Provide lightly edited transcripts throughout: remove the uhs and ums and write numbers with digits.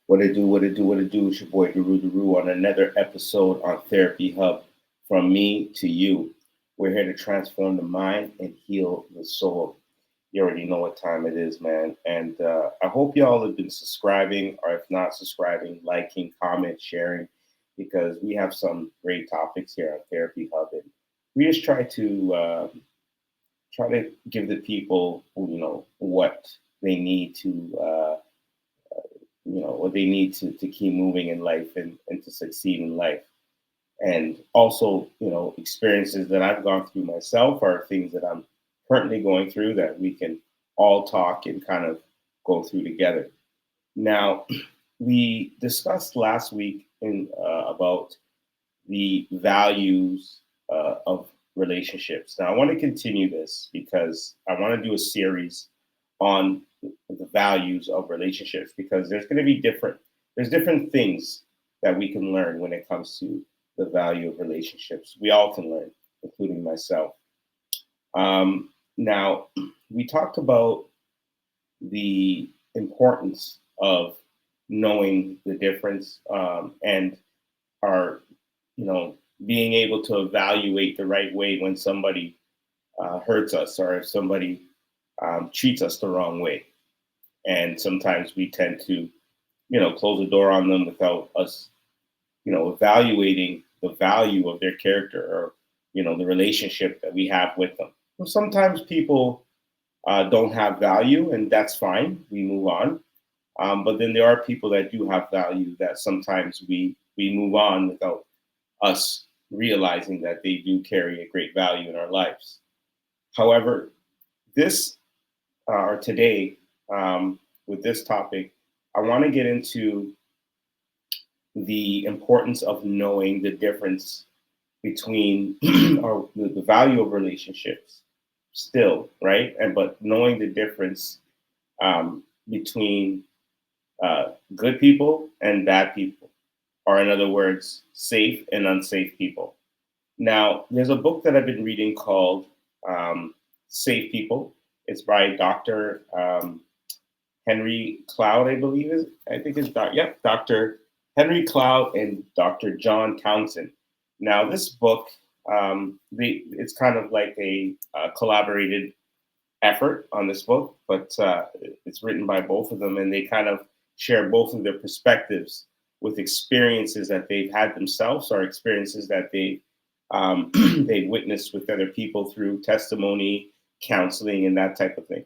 What it do, what it do, what it do. It's your boy Darue on another episode on Therapy Hub. From me to you. We're here to transform the mind and heal the soul. You already know what time it is, man. And I hope y'all have been subscribing, or if not subscribing, liking, comment, sharing, because we have some great topics here on Therapy Hub, and we just try to give the people, what they need to. What they need to keep moving in life and to succeed in life, and also experiences that I've gone through myself or things that I'm currently going through that we can all talk and kind of go through together. Now, we discussed last week about the values of relationships. Now, I want to continue this because I want to do a series on the values of relationships, because there's going to be there's different things that we can learn when it comes to the value of relationships. We all can learn, including myself. Now, we talked about the importance of knowing the difference, and our, being able to evaluate the right way when somebody hurts us, or if somebody treats us the wrong way. And sometimes we tend to, close the door on them without us, evaluating the value of their character, or, the relationship that we have with them. Well, sometimes people don't have value, and that's fine. We move on. But then there are people that do have value that sometimes we move on without us realizing that they do carry a great value in our lives. However, this or today, with this topic, I want to get into the importance of knowing the difference between or the value of relationships still, right? And but knowing the difference between good people and bad people, or in other words, safe and unsafe people. Now, there's a book that I've been reading called Safe People. It's by Dr. Henry Cloud, I believe is. I think it's Dr. Henry Cloud and Dr. John Townsend. Now, this book, it's kind of like a collaborated effort on this book, but it's written by both of them, and they kind of share both of their perspectives with experiences that they've had themselves, or experiences that they witnessed with other people through testimony, counseling, and that type of thing.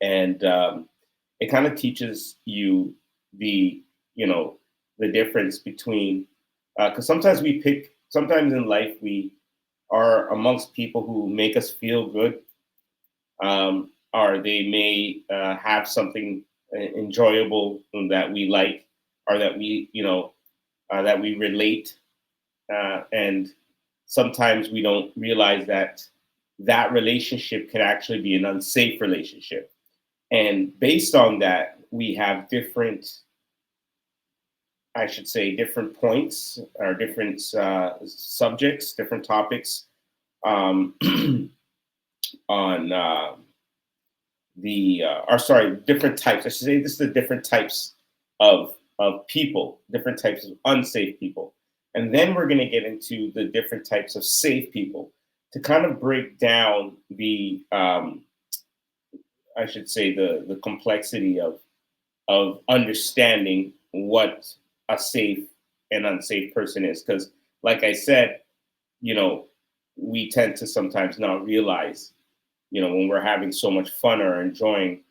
And it kind of teaches you the the difference between, because sometimes in life we are amongst people who make us feel good, or they may have something enjoyable that we like, or that we relate, and sometimes we don't realize that that relationship can actually be an unsafe relationship. And based on that, we have different points, or different subjects, different topics, um, on different types. I should say this is the different types of people, different types of unsafe people. And then we're going to get into the different types of safe people, to kind of break down the complexity of understanding what a safe and unsafe person is. Because, like I said, you know, we tend to sometimes not realize, when we're having so much fun or enjoying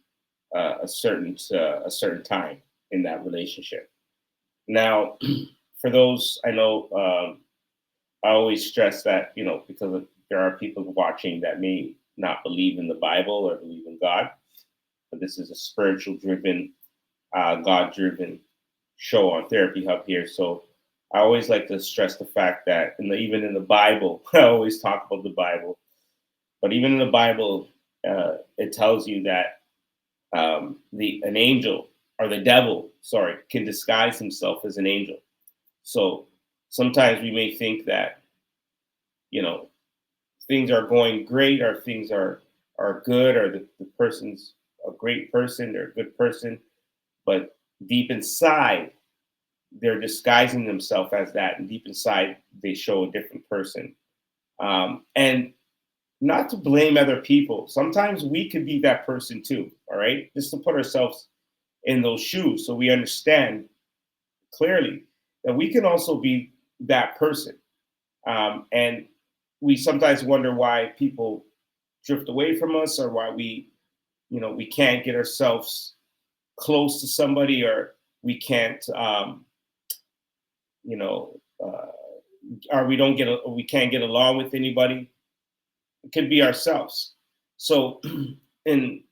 a certain time in that relationship. Now, for those, I know, I always stress that, because there are people watching that may not believe in the Bible or believe in God, but this is a spiritual driven, God driven show on Therapy Hub here. So I always like to stress the fact that even in the Bible, I always talk about the Bible, but even in the Bible, it tells you that an angel, or the devil, sorry, can disguise himself as an angel. So sometimes we may think that, you know, things are going great, or things are good, or the person's a great person or a good person. But deep inside they're disguising themselves as that, and deep inside they show a different person. And not to blame other people. Sometimes we could be that person too. All right, just to put ourselves in those shoes, so we understand clearly that we can also be that person. And we sometimes wonder why people drift away from us, or why we can't get ourselves close to somebody, or we can't, you know, uh, or we can't get along with anybody. It could be ourselves. So, and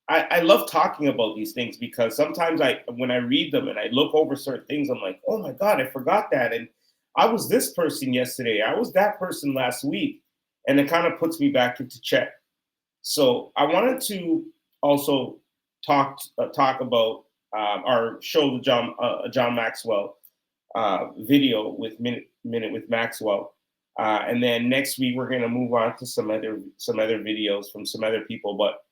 I love talking about these things, because sometimes when I read them and I look over certain things, I'm like, oh my God, I forgot that. And I was this person yesterday. I was that person last week. And it kind of puts me back into check. So I wanted to also talk about our show, the John Maxwell video with minute with Maxwell, and then next week we're going to move on to some other videos from some other people. But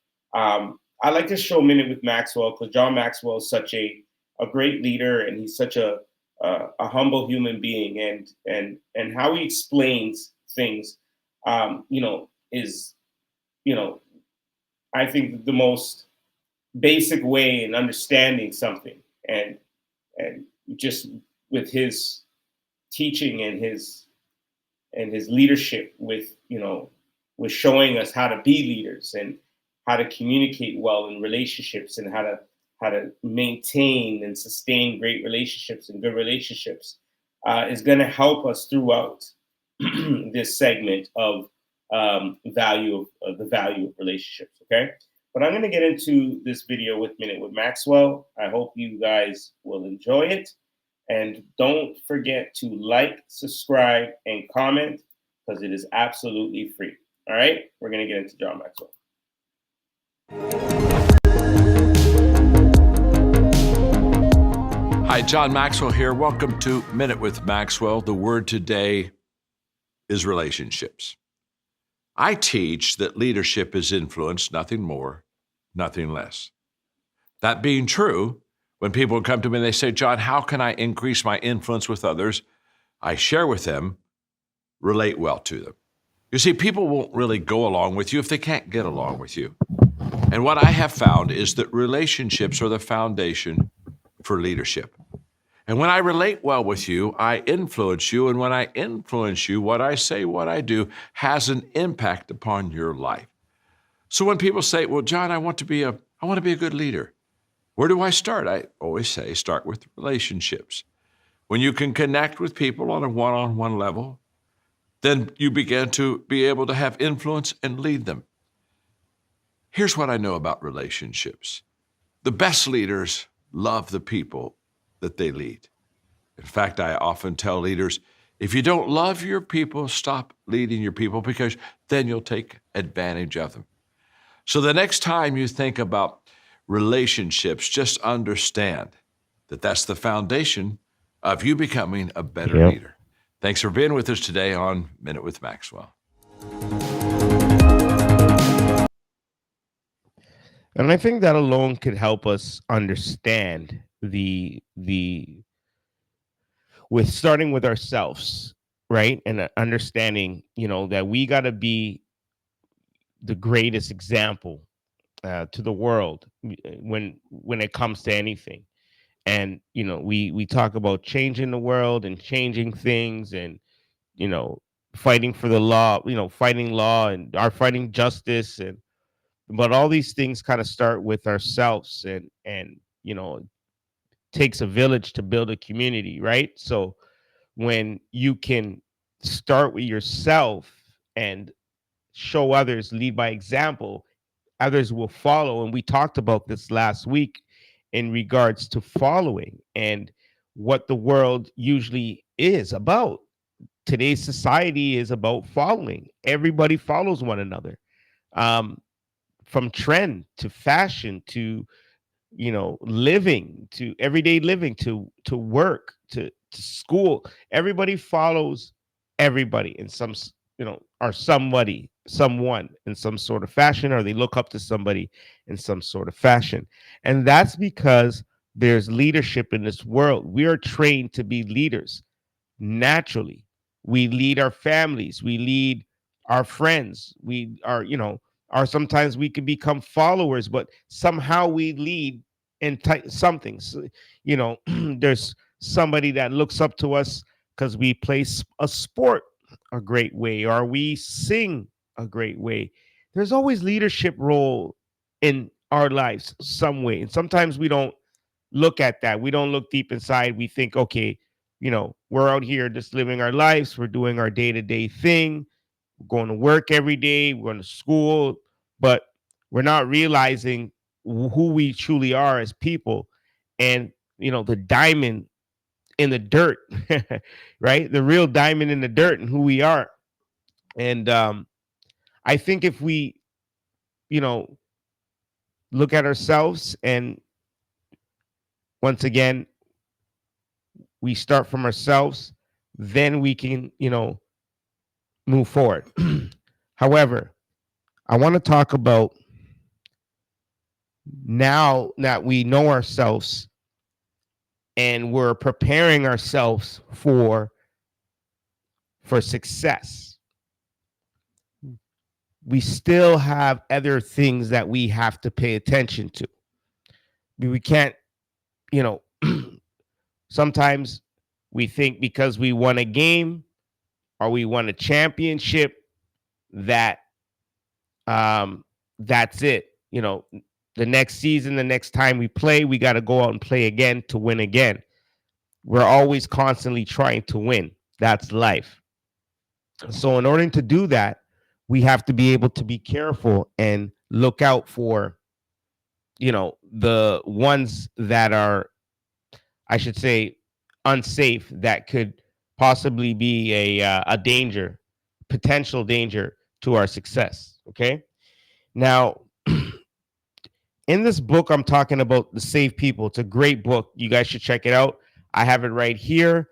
I like to show minute with Maxwell, because John Maxwell is such a great leader, and he's such a humble human being, and how he explains things, is, you know I think, the most basic way in understanding something, and just with his teaching and his leadership, with showing us how to be leaders, and how to communicate well in relationships, and how to maintain and sustain great relationships and good relationships, is going to help us throughout this segment of the value of relationships. Okay, but I'm going to get into this video with minute with Maxwell. I hope you guys will enjoy it. And don't forget to like, subscribe, and comment, because it is absolutely free. All right, we're going to get into John Maxwell. Hi, John Maxwell here. Welcome to Minute with Maxwell. The word today is relationships. I teach that leadership is influence, nothing more, nothing less. That being true, when people come to me and they say, John, how can I increase my influence with others? I share with them, relate well to them. You see, people won't really go along with you if they can't get along with you. And what I have found is that relationships are the foundation for leadership. And when I relate well with you, I influence you. And when I influence you, what I say, what I do has an impact upon your life. So when people say, well, John, I want to be a good leader. Where do I start? I always say, start with relationships. When you can connect with people on a one-on-one level, then you begin to be able to have influence and lead them. Here's what I know about relationships. The best leaders love the people that they lead. In fact, I often tell leaders, if you don't love your people, stop leading your people, because then you'll take advantage of them. So the next time you think about relationships, just understand that that's the foundation of you becoming a better leader. Thanks for being with us today on Minute with Maxwell. And I think that alone could help us understand with starting with ourselves, right? And understanding, that we got to be the greatest example to the world when it comes to anything. And we talk about changing the world and changing things, and you know fighting for the law, fighting law, and are fighting justice, and but all these things kind of start with ourselves, and takes a village to build a community, right? So when you can start with yourself and show others, lead by example, others will follow. And we talked about this last week in regards to following and what the world usually is about. Today's society is about following. Everybody follows one another, um, from trend to fashion to living, to everyday living, to work, to school. Everybody follows everybody in or someone in some sort of fashion, or they look up to somebody in some sort of fashion. And that's because there's leadership in this world. We are trained to be leaders naturally. We lead our families, we lead our friends, we are, or sometimes we can become followers, but somehow we lead in something. So, there's somebody that looks up to us because we play a sport a great way, or we sing a great way. There's always leadership role in our lives some way. And sometimes we don't look at that. We don't look deep inside. We think, okay, we're out here just living our lives. We're doing our day to day thing. We're going to work every day. We're going to school, but we're not realizing who we truly are as people. And, the diamond in the dirt, right? The real diamond in the dirt and who we are. And I think if we, you know, look at ourselves and once again, we start from ourselves, then we can, move forward. However, I want to talk about now that we know ourselves and we're preparing ourselves for success. We still have other things that we have to pay attention to. We can't, you know, sometimes we think because we won a game or we won a championship that that's it. The next season, the next time we play, we got to go out and play again to win again. We're always constantly trying to win. That's life. So in order to do that, we have to be able to be careful and look out for, the ones that are, I should say, unsafe, that could possibly be a danger, potential danger to our success. Okay. Now, in this book, I'm talking about The Safe People. It's a great book. You guys should check it out. I have it right here.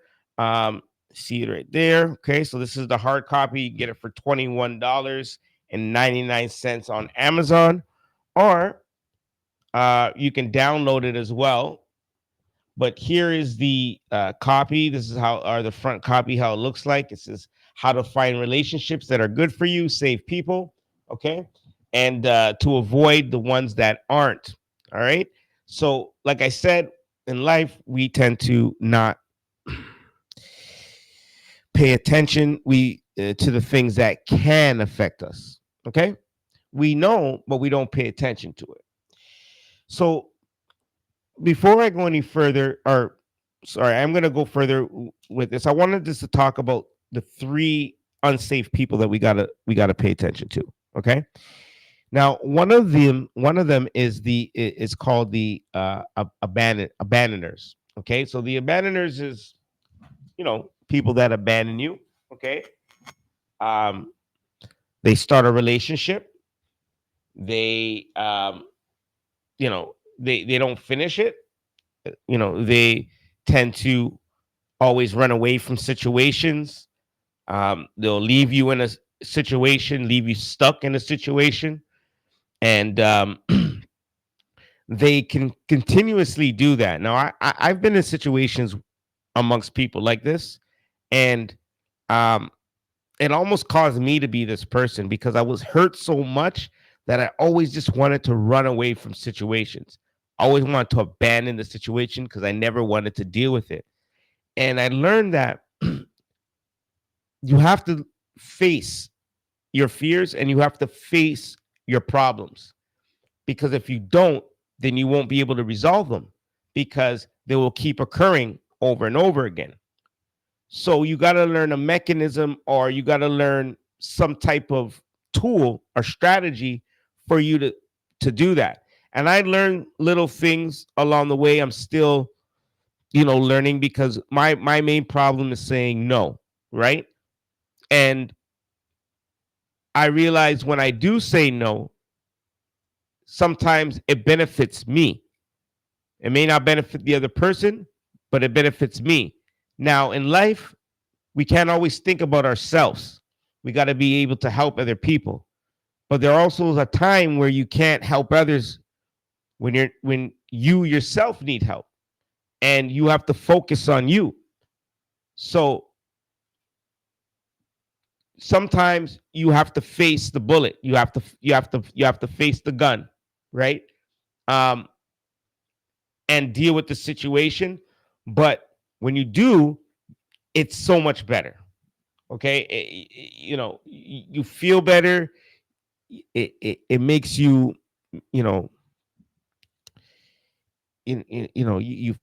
See it right there. Okay, so this is the hard copy. You get it for $21.99 on Amazon, or you can download it as well. But here is the copy. This is the front copy, how it looks like. It says how to find relationships that are good for you, save people. Okay. And to avoid the ones that aren't. All right. So, like I said, in life, we tend to not pay attention to the things that can affect us. Okay. We know, but we don't pay attention to it. So, before I go any further, or sorry, I'm going to go further with this. I wanted just to talk about the three unsafe people that we gotta pay attention to. Okay. Now, one of them is called the abandoners. Okay, so the abandoners is, people that abandon you. Okay, um, they start a relationship. They they don't finish it. They tend to always run away from situations. They'll leave you in a situation, leave you stuck in a situation, and they can continuously do that. Now, I've been in situations amongst people like this, and um, it almost caused me to be this person because I was hurt so much that I always just wanted to run away from situations. I always wanted to abandon the situation because I never wanted to deal with it. And I learned that you have to face your fears and you have to face your problems, because if you don't, then you won't be able to resolve them because they will keep occurring over and over again. So you got to learn a mechanism, or you got to learn some type of tool or strategy for you to do that. And I learned little things along the way. I'm still, learning, because my main problem is saying no, right? And I realize when I do say no, sometimes it benefits me. It may not benefit the other person, but it benefits me. Now, in life, we can't always think about ourselves. We got to be able to help other people. But there also is a time where you can't help others when you yourself need help. and you have to focus on you. So sometimes you have to face the bullet. You have to face the gun, right? Um, and deal with the situation. But when you do, it's so much better. Okay, you feel better. It makes you, you know, you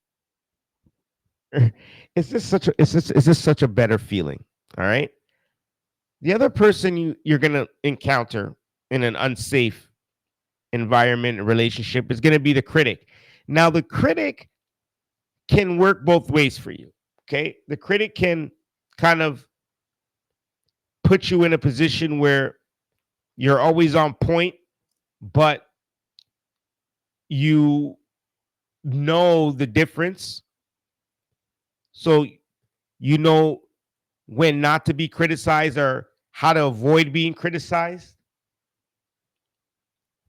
it's just such a better feeling. All right. The other person you're gonna encounter in an unsafe environment, relationship, is gonna be the critic. Now, the critic can work both ways for you. Okay, the critic can kind of put you in a position where you're always on point, but you know the difference. So you know when not to be criticized or how to avoid being criticized.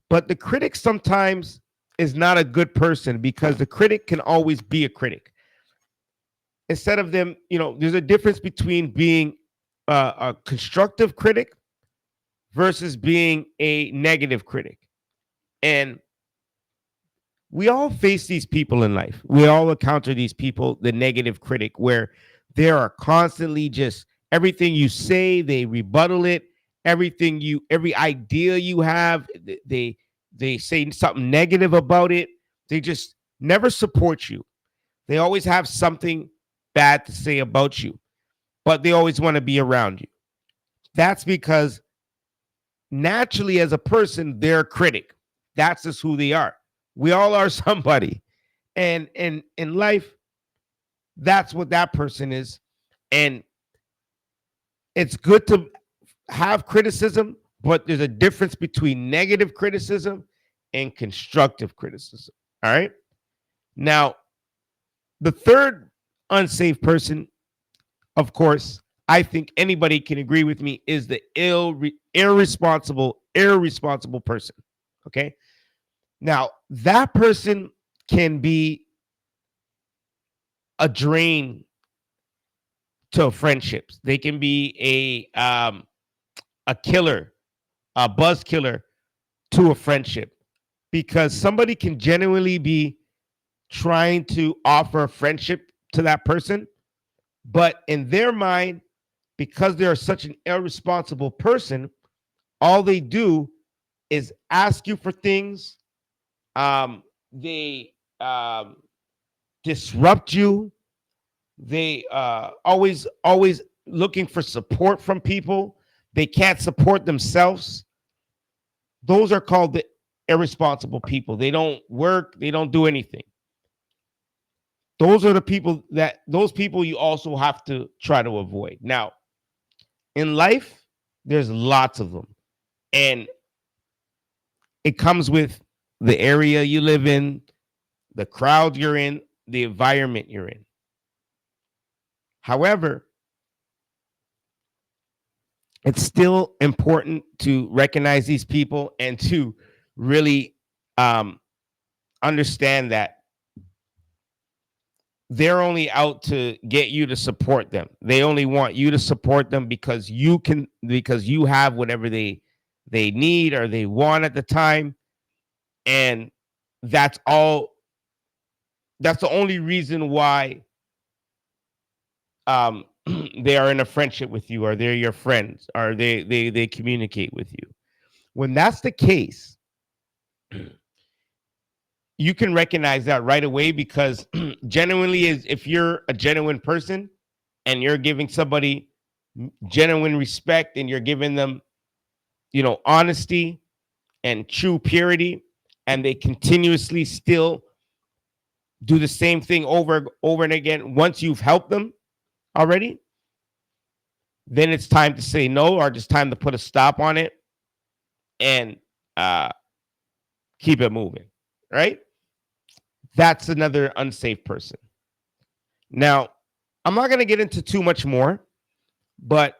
But the critic sometimes is not a good person, because the critic can always be a critic. Instead of them, there's a difference between being a constructive critic versus being a negative critic. And we all face these people in life. We all encounter these people, the negative critic, where they are constantly just everything you say, they rebuttal it. Every idea you have, they say something negative about it. They just never support you. They always have something bad to say about you, but they always want to be around you. That's because naturally, as a person, they're a critic. That's just who they are. We all are somebody. And in life, that's what that person is. And it's good to have criticism, but there's a difference between negative criticism and constructive criticism. All right. Now, the third unsafe person, of course, I think anybody can agree with me, is the irresponsible person. Okay. Now, that person can be a drain to friendships. They can be a killer, a buzz killer to a friendship, because somebody can genuinely be trying to offer a friendship to that person, but in their mind, because they are such an irresponsible person, all they do is ask you for things. They disrupt you. They always looking for support from people. They can't support themselves. Those are called the irresponsible people. They don't work. They don't do anything. Those people you also have to try to avoid. Now, in life, there's lots of them. And it comes with the area you live in, the crowd you're in, the environment you're in. However, it's still important to recognize these people and to really um, understand that they're only out to get you to support them. They only want you to support them because you have whatever they need or they want at the time. And that's all. That's the only reason why they are in a friendship with you, or they're your friends, or they communicate with you. When that's the case, you can recognize that right away, because genuinely, is if you're a genuine person and you're giving somebody genuine respect and you're giving them, honesty and true purity, and they continuously still do the same thing over and again, once you've helped them already, then it's time to say no, or just time to put a stop on it and uh, keep it moving, right? That's another unsafe person. Now, I'm not going to get into too much more, but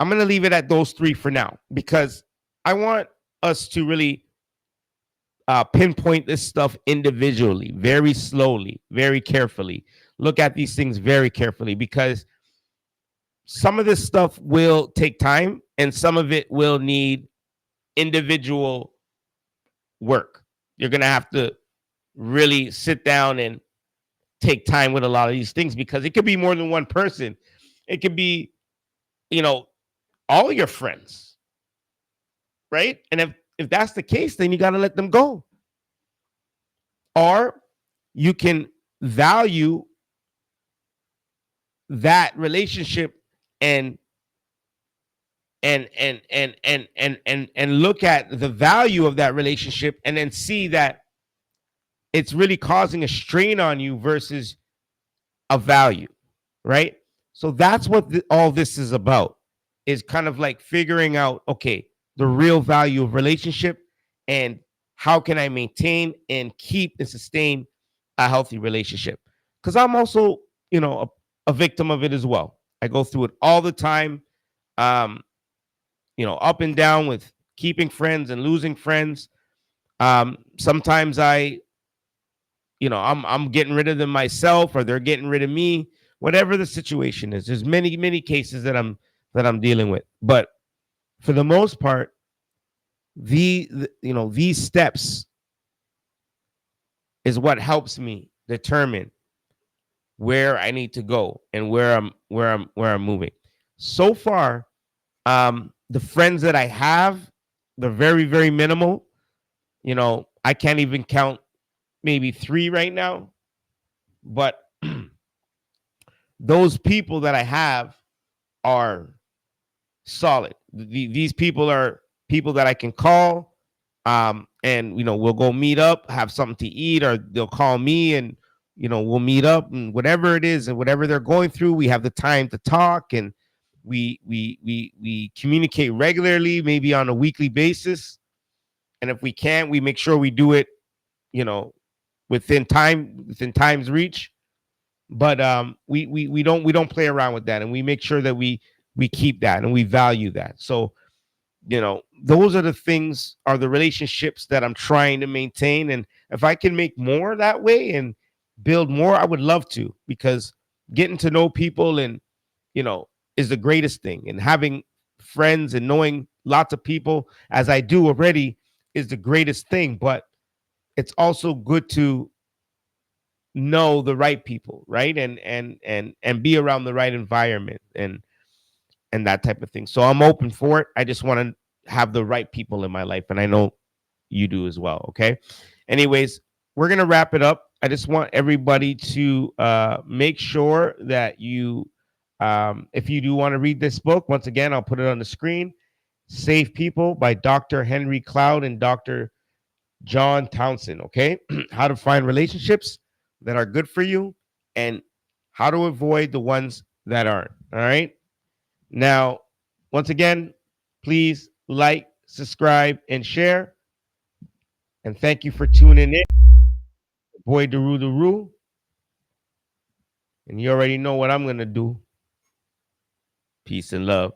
I'm going to leave it at those three for now, because I want us to really pinpoint this stuff individually, very slowly, very carefully. Look at these things very carefully, because some of this stuff will take time and some of it will need individual work. You're going to have to really sit down and take time with a lot of these things, because it could be more than one person. It could be, you know, all your friends, right? And if that's the case, then you got to let them go. Or you can value that relationship and and look at the value of that relationship, and then see that it's really causing a strain on you versus a value, right? So that's what all this is about, is kind of like figuring out, okay, the real value of relationship, and how can I maintain and keep and sustain a healthy relationship? Because I'm also, a victim of it as well. I go through it all the time, um, up and down with keeping friends and losing friends. Sometimes I'm getting rid of them myself, or they're getting rid of me. Whatever the situation is, there's many cases that I'm dealing with. But for the most part, these steps is what helps me determine where I need to go and where I'm moving. So far, the friends that I have, they're very, very minimal. I can't even count maybe three right now. But those people that I have are solid. These people are people that I can call, and we'll go meet up, have something to eat, or they'll call me, and we'll meet up, and whatever it is, and whatever they're going through, we have the time to talk, and we communicate regularly, maybe on a weekly basis. And if we can, we make sure we do it, you know, within time's reach. But we don't play around with that, and we make sure that we keep that and we value that. So those are the things, are the relationships that I'm trying to maintain. And if I can make more that way and build more, I would love to, because getting to know people and you know is the greatest thing. And having friends and knowing lots of people, as I do already, is the greatest thing. But it's also good to know the right people, right? And be around the right environment, and that type of thing. So I'm open for it. I just want to have the right people in my life, and I know you do as well. Okay. Anyways, we're gonna wrap it up. I just want everybody to make sure that if you do want to read this book, once again, I'll put it on the screen. Safe People by Dr. Henry Cloud and Dr. John Townsend. Okay. How to find relationships that are good for you, and how to avoid the ones that aren't. All right. Now, once again, please like, subscribe, and share. And thank you for tuning in. Boy Darue. And you already know what I'm going to do. Peace and love.